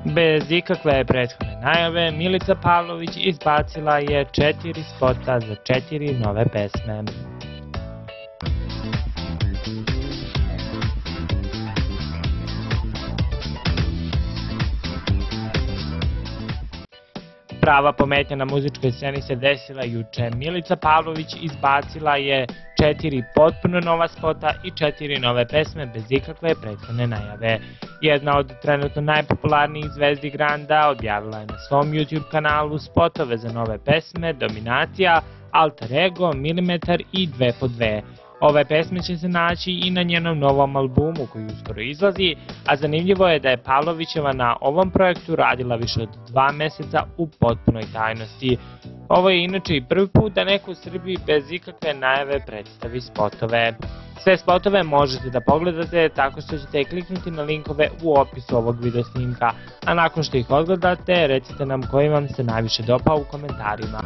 Bez ikakve prethodne najave, Milica Pavlović izbacila je 4 spota za 4 nove pesme. Prava pometnja na muzičkoj sceni se desila juče. Milica Pavlović izbacila je 4 potpuno nova spota i 4 nove pesme bez ikakve prethodne najave. Jedna od trenutno najpopularnijih zvezdi Granda objavila je na svom YouTube kanalu spotove za nove pesme Dominacija, Alter Ego, Milimetar i 2 po 2. Ove pesme će se naći i na njenom novom albumu koji uskoro izlazi, a zanimljivo je da je Pavlovićeva na ovom projektu radila više od 2 meseca u potpunoj tajnosti. Ovo je inače i prvi put da neko u Srbiji bez ikakve najave predstavi spotove. Sve spotove možete da pogledate tako što ćete kliknuti na linkove u opisu ovog videosnimka, a nakon što ih odgledate recite nam koji vam se najviše dopao u komentarima.